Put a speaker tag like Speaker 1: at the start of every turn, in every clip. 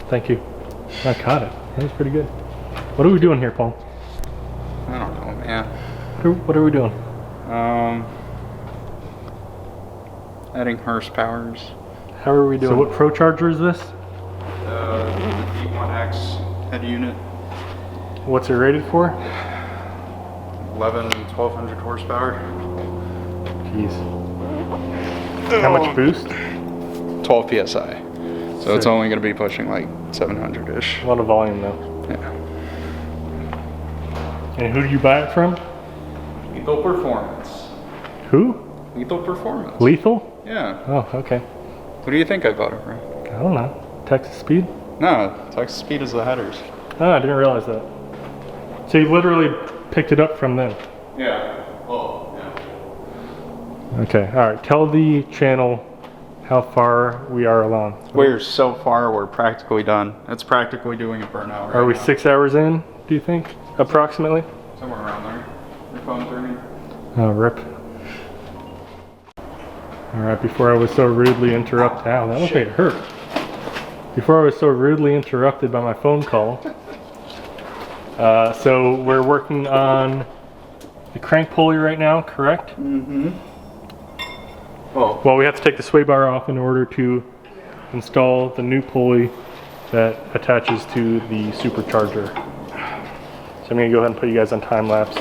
Speaker 1: Thank you. I caught it. That was pretty good. What are we doing here, Paul?
Speaker 2: I don't know, man.
Speaker 1: What are we doing?
Speaker 2: Adding horsepowers.
Speaker 1: How are we doing? So what Procharger is this?
Speaker 2: The D1X head unit.
Speaker 1: What's it rated for?
Speaker 2: 1200 horsepower.
Speaker 1: Jeez. How much boost?
Speaker 2: 12 PSI. So it's only going to be pushing like 700-ish.
Speaker 1: A lot of volume though.
Speaker 2: Yeah.
Speaker 1: And who do you buy it from?
Speaker 2: Lethal Performance.
Speaker 1: Who?
Speaker 2: Lethal Performance.
Speaker 1: Lethal?
Speaker 2: Yeah.
Speaker 1: Oh, okay.
Speaker 2: What do you think I bought it from?
Speaker 1: I don't know. Texas Speed?
Speaker 2: No, Texas Speed is the headers.
Speaker 1: Oh, I didn't realize that. So you literally picked it up from them?
Speaker 2: Yeah. Oh, yeah.
Speaker 1: Okay, alright. Tell the channel how far we are along.
Speaker 2: We're so far, we're practically done. It's practically doing a burnout right
Speaker 1: Are we
Speaker 2: now.
Speaker 1: 6 hours in, do you think? Approximately?
Speaker 2: Somewhere around there. Your phone's ringing.
Speaker 1: Oh, rip. Alright, before I was so rudely interrupted. Ow, that looked like it hurt. Before I was so rudely interrupted by my phone call. So we're working on the crank pulley right now, correct?
Speaker 2: Mm-hmm. Oh.
Speaker 1: Well, we have to take the sway bar off in order to install the new pulley that attaches to the Supercharger. So I'm going to go ahead and put you guys on time lapse.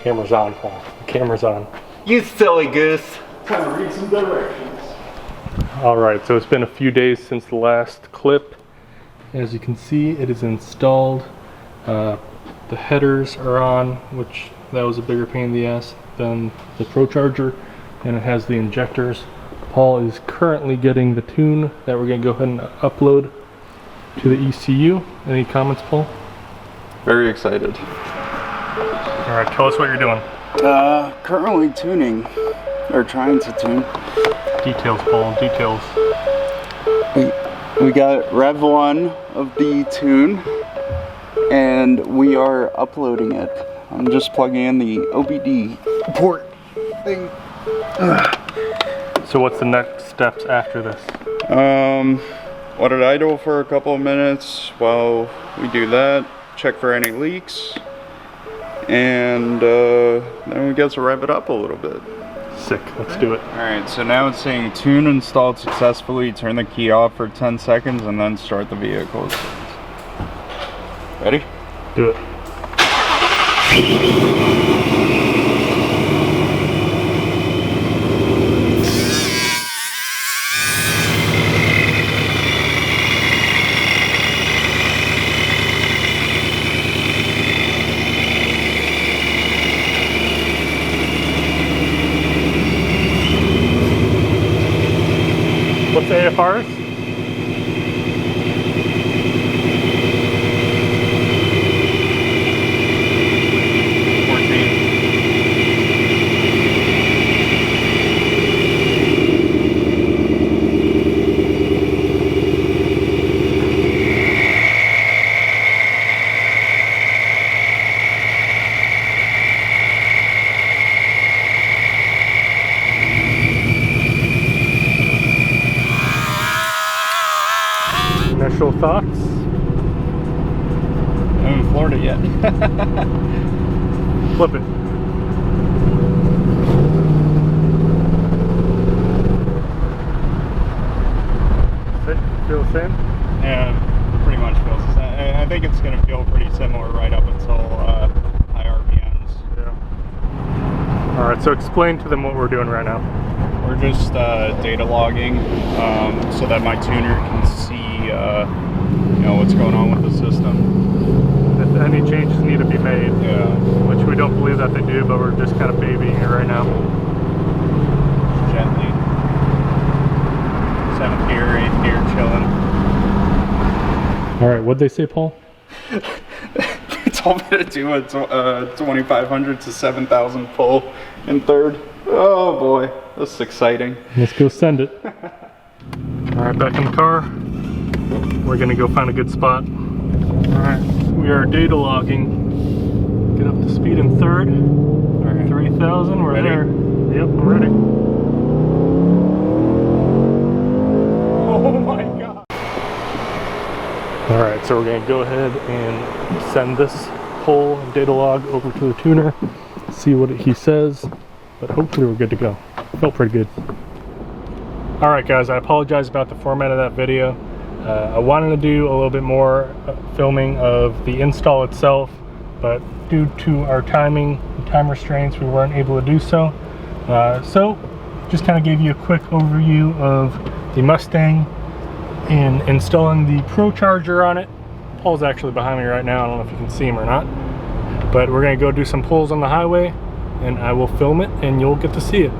Speaker 1: Camera's on, Paul. The camera's on.
Speaker 2: You silly goose.
Speaker 1: Time to read some directions. Alright, so it's been a few days since the last clip. As you can see, it is installed. The headers are on, which that was a bigger pain in the ass than the Procharger, and it has the injectors. Paul is currently getting the tune that we're going to go ahead and upload to the ECU. Any comments, Paul?
Speaker 2: Very excited.
Speaker 1: Alright, tell us what you're doing.
Speaker 2: Currently tuning, or trying to tune.
Speaker 1: Details, Paul, details.
Speaker 2: We got Rev 1 of the tune, and we are uploading it. I'm just plugging in the OBD port thing.
Speaker 1: So what's the next steps after this?
Speaker 2: Let it idle for a couple of minutes while we do that, check for any leaks, and then we get to rev it up a little bit.
Speaker 1: Sick, let's do it.
Speaker 2: Alright, so now it's saying tune installed successfully, turn the key off for 10 seconds and then start the vehicle. Ready?
Speaker 1: Do it. What's the AFRs? Initial thoughts?
Speaker 2: I haven't floored it yet.
Speaker 1: Flip it. Feel the same?
Speaker 2: Yeah, pretty much feels the same. I think it's going to feel pretty similar right up until high RPMs.
Speaker 1: Yeah. Alright, so explain to them what we're doing right now.
Speaker 2: We're just data logging so that my tuner can see you know, what's going on with the system.
Speaker 1: any changes need to be made.
Speaker 2: Yeah.
Speaker 1: Which we don't believe that they do, but we're just kind of babying it right now.
Speaker 2: Gently. 7th gear, 8th gear, chilling.
Speaker 1: All right, what'd they say, Paul?
Speaker 2: They told me to do a 2,500 to 7,000 pull in 3rd. Oh boy, this is exciting.
Speaker 1: Let's go send it. All right, back in the car. We're gonna go find a good spot. All right, we are data logging. Get up to speed in 3rd.
Speaker 2: All right.
Speaker 1: 3,000, we're
Speaker 2: Ready?
Speaker 1: there. Yep, I'm ready.
Speaker 2: Oh my god.
Speaker 1: All right, so we're gonna go ahead and send this pull and data log over to the tuner, see what he says, but hopefully we're good to go. Felt pretty good. All right, guys, I apologize about the format of that video. I wanted to do a little bit more filming of the install itself, but due to our timing and time restraints, we weren't able to do so. So just kind of gave you a quick overview of the Mustang and installing the Procharger on it. Paul's actually behind me right now. I don't know if you can see him or not, but we're gonna go do some pulls on the highway and I will film it and you'll get to see it.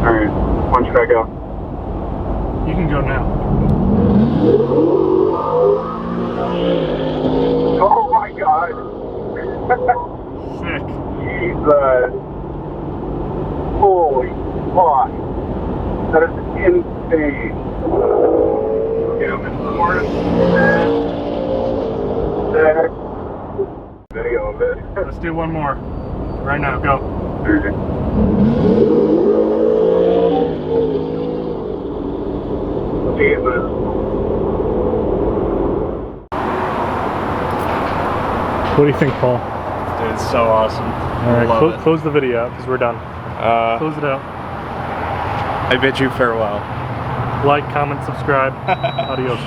Speaker 2: Alright, when should I go?
Speaker 1: You can go now.
Speaker 3: Oh my god.
Speaker 1: Sick.
Speaker 3: Jesus. Holy fuck. That is insane. Video of it.
Speaker 1: Let's do one more. Right now, go.
Speaker 3: Jesus.
Speaker 1: What do you think, Paul?
Speaker 2: Dude, it's so awesome.
Speaker 1: All right,
Speaker 2: Love it.
Speaker 1: close the video out because we're done. Close it out.
Speaker 2: I bid you farewell.
Speaker 1: Like, comment, subscribe. Adios.